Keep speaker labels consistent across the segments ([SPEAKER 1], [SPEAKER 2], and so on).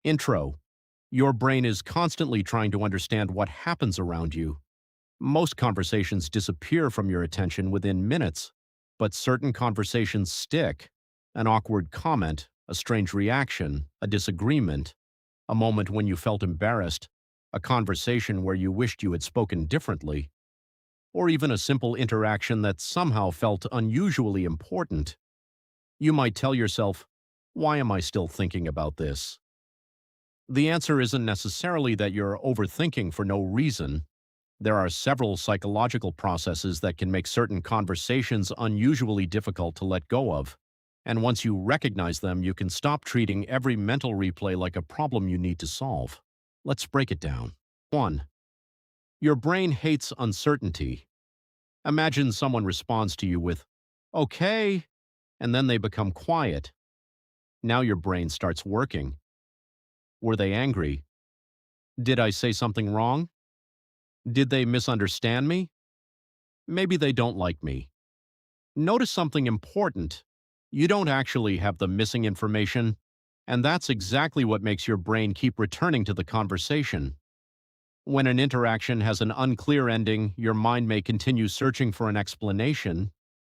[SPEAKER 1] Intro. Your brain is constantly trying to understand what happens around you. Most conversations disappear from your attention within minutes, but certain conversations stick. An awkward comment, a strange reaction, a disagreement, a moment when you felt embarrassed, a conversation where you wished you had spoken differently, or even a simple interaction that somehow felt unusually important. You might tell yourself, "Why am I still thinking about this?" The answer isn't necessarily that you're overthinking for no reason. There are several psychological processes that can make certain conversations unusually difficult to let go of. And once you recognize them, you can stop treating every mental replay like a problem you need to solve. Let's break it down. 1. Your brain hates uncertainty. Imagine someone responds to you with, "Okay," and then they become quiet. Now your brain starts working. Were they angry? Did I say something wrong? Did they misunderstand me? Maybe they don't like me. Notice something important. You don't actually have the missing information, and that's exactly what makes your brain keep returning to the conversation. When an interaction has an unclear ending, your mind may continue searching for an explanation.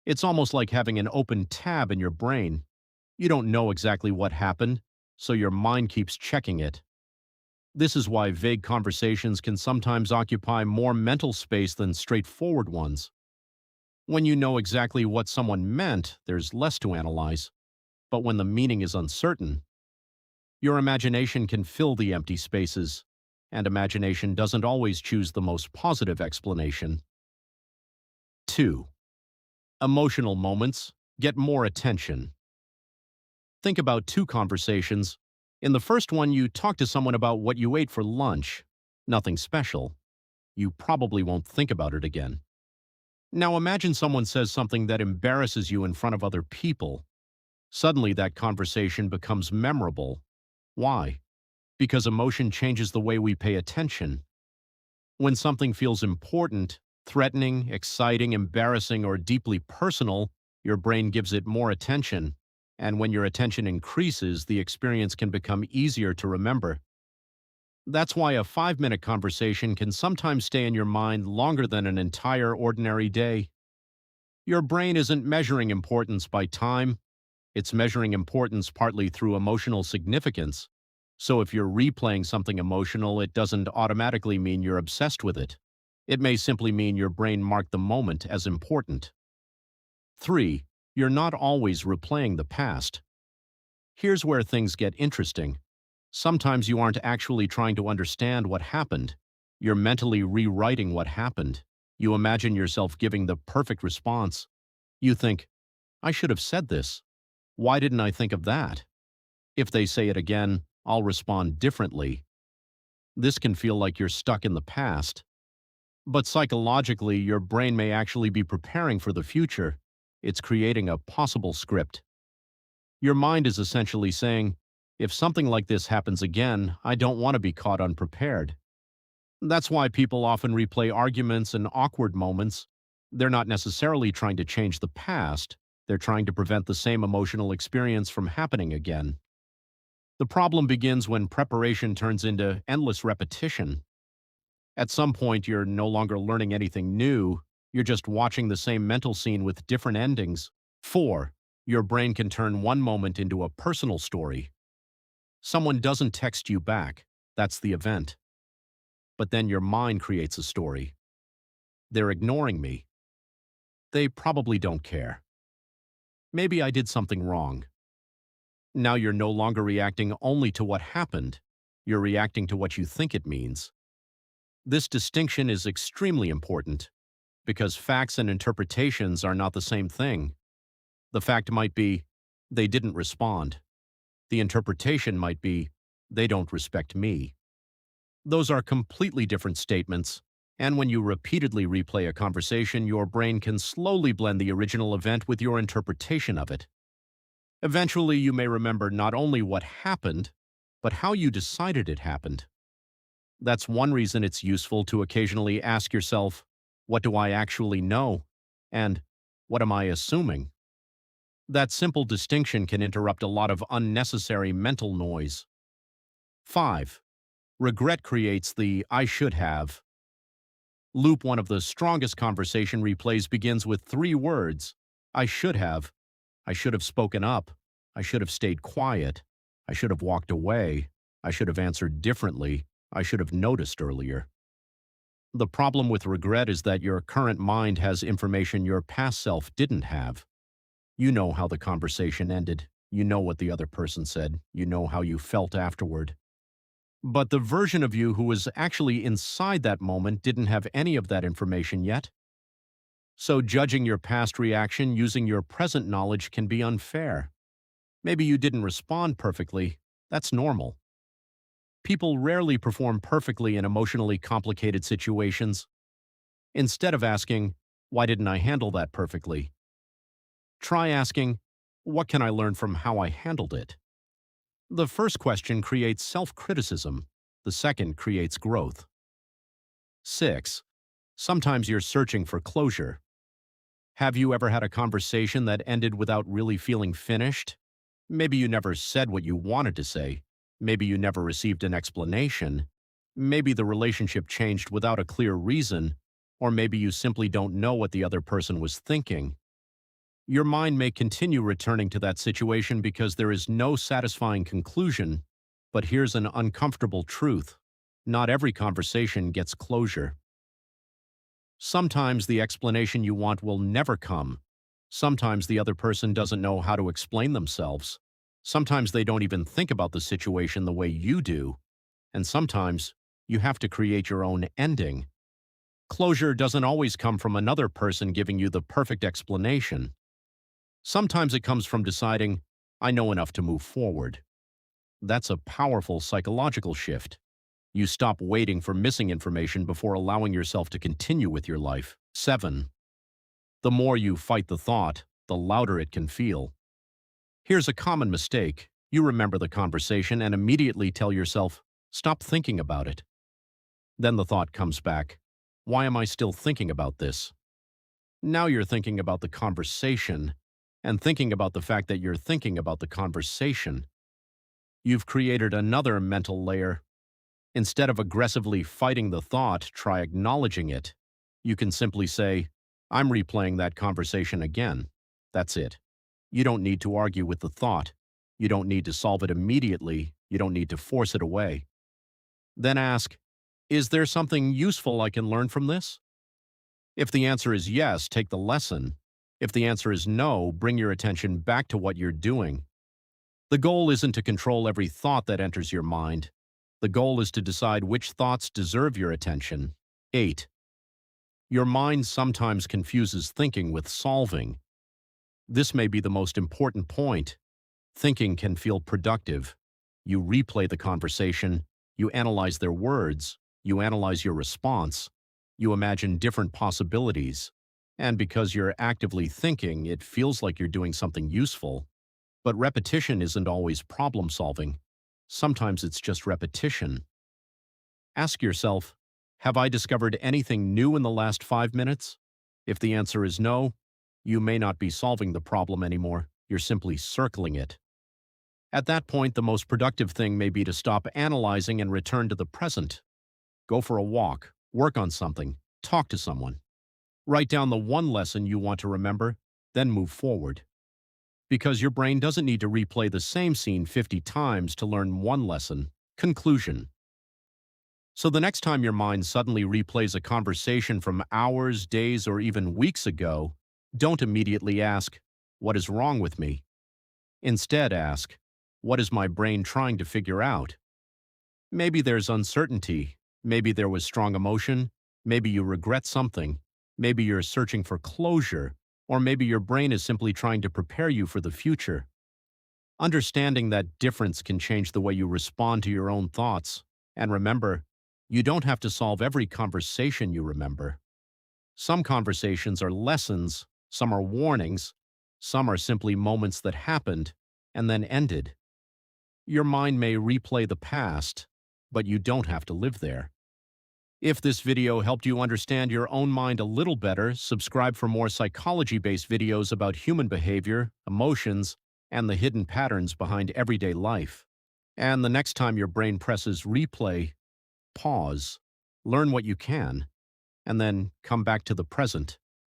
[SPEAKER 1] It's almost like having an open tab in your brain. You don't know exactly what happened, so your mind keeps checking it. This is why vague conversations can sometimes occupy more mental space than straightforward ones. When you know exactly what someone meant, there's less to analyze. But when the meaning is uncertain, your imagination can fill the empty spaces, and imagination doesn't always choose the most positive explanation. 2. Emotional moments get more attention. Think about two conversations. In the first one, you talk to someone about what you ate for lunch. Nothing special. You probably won't think about it again. Now imagine someone says something that embarrasses you in front of other people. Suddenly that conversation becomes memorable. Why? Because emotion changes the way we pay attention. When something feels important, threatening, exciting, embarrassing, or deeply personal, your brain gives it more attention. And when your attention increases, the experience can become easier to remember. That's why a 5-minute conversation can sometimes stay in your mind longer than an entire ordinary day. Your brain isn't measuring importance by time, it's measuring importance partly through emotional significance. So if you're replaying something emotional, it doesn't automatically mean you're obsessed with it. It may simply mean your brain marked the moment as important. 3. You're not always replaying the past. Here's where things get interesting. Sometimes you aren't actually trying to understand what happened. You're mentally rewriting what happened. You imagine yourself giving the perfect response. You think, "I should have said this. Why didn't I think of that? If they say it again, I'll respond differently." This can feel like you're stuck in the past. But psychologically, your brain may actually be preparing for the future. It's creating a possible script. Your mind is essentially saying, "If something like this happens again, I don't want to be caught unprepared." That's why people often replay arguments and awkward moments. They're not necessarily trying to change the past, they're trying to prevent the same emotional experience from happening again. The problem begins when preparation turns into endless repetition. At some point, you're no longer learning anything new, you're just watching the same mental scene with different endings. 4. Your brain can turn one moment into a personal story. Someone doesn't text you back. That's the event. But then your mind creates a story. They're ignoring me. They probably don't care. Maybe I did something wrong. Now you're no longer reacting only to what happened. You're reacting to what you think it means. This distinction is extremely important because facts and interpretations are not the same thing. The fact might be, "They didn't respond." The interpretation might be, "They don't respect me." Those are completely different statements, and when you repeatedly replay a conversation, your brain can slowly blend the original event with your interpretation of it. Eventually, you may remember not only what happened, but how you decided it happened. That's one reason it's useful to occasionally ask yourself, "What do I actually know?" and "What am I assuming?" That simple distinction can interrupt a lot of unnecessary mental noise. 5. Regret creates the I should have loop. One of the strongest conversation replays begins with three words: I should have. I should have spoken up. I should have stayed quiet. I should have walked away. I should have answered differently. I should have noticed earlier. The problem with regret is that your current mind has information your past self didn't have. You know how the conversation ended. You know what the other person said. You know how you felt afterward. But the version of you who was actually inside that moment didn't have any of that information yet. So judging your past reaction using your present knowledge can be unfair. Maybe you didn't respond perfectly. That's normal. People rarely perform perfectly in emotionally complicated situations. Instead of asking, why didn't I handle that perfectly? Try asking, what can I learn from how I handled it? The first question creates self-criticism. The second creates growth. 6. Sometimes you're searching for closure. Have you ever had a conversation that ended without really feeling finished? Maybe you never said what you wanted to say. Maybe you never received an explanation. Maybe the relationship changed without a clear reason, or maybe you simply don't know what the other person was thinking. Your mind may continue returning to that situation because there is no satisfying conclusion, but here's an uncomfortable truth. Not every conversation gets closure. Sometimes the explanation you want will never come. Sometimes the other person doesn't know how to explain themselves. Sometimes they don't even think about the situation the way you do. And sometimes you have to create your own ending. Closure doesn't always come from another person giving you the perfect explanation. Sometimes it comes from deciding, I know enough to move forward. That's a powerful psychological shift. You stop waiting for missing information before allowing yourself to continue with your life. 7. The more you fight the thought, the louder it can feel. Here's a common mistake. You remember the conversation and immediately tell yourself, stop thinking about it. Then the thought comes back, why am I still thinking about this? Now you're thinking about the conversation and thinking about the fact that you're thinking about the conversation. You've created another mental layer. Instead of aggressively fighting the thought, try acknowledging it. You can simply say, I'm replaying that conversation again. That's it. You don't need to argue with the thought. You don't need to solve it immediately. You don't need to force it away. Then ask, is there something useful I can learn from this? If the answer is yes, take the lesson. If the answer is no, bring your attention back to what you're doing. The goal isn't to control every thought that enters your mind. The goal is to decide which thoughts deserve your attention. 8. Your mind sometimes confuses thinking with solving. This may be the most important point. Thinking can feel productive. You replay the conversation, you analyze their words, you analyze your response, you imagine different possibilities. And because you're actively thinking, it feels like you're doing something useful. But repetition isn't always problem solving. Sometimes it's just repetition. Ask yourself, have I discovered anything new in the last 5 minutes? If the answer is no, you may not be solving the problem anymore. You're simply circling it. At that point, the most productive thing may be to stop analyzing and return to the present. Go for a walk, work on something, talk to someone. Write down the one lesson you want to remember, then move forward. Because your brain doesn't need to replay the same scene 50 times to learn one lesson. Conclusion. So the next time your mind suddenly replays a conversation from hours, days, or even weeks ago, don't immediately ask, what is wrong with me? Instead ask, what is my brain trying to figure out? Maybe there's uncertainty. Maybe there was strong emotion. Maybe you regret something. Maybe you're searching for closure. Or maybe your brain is simply trying to prepare you for the future. Understanding that difference can change the way you respond to your own thoughts. And remember, you don't have to solve every conversation you remember. Some conversations are lessons, some are warnings, some are simply moments that happened and then ended. Your mind may replay the past, but you don't have to live there. If this video helped you understand your own mind a little better, subscribe for more psychology-based videos about human behavior, emotions, and the hidden patterns behind everyday life. And the next time your brain presses replay, pause, learn what you can, and then come back to the present.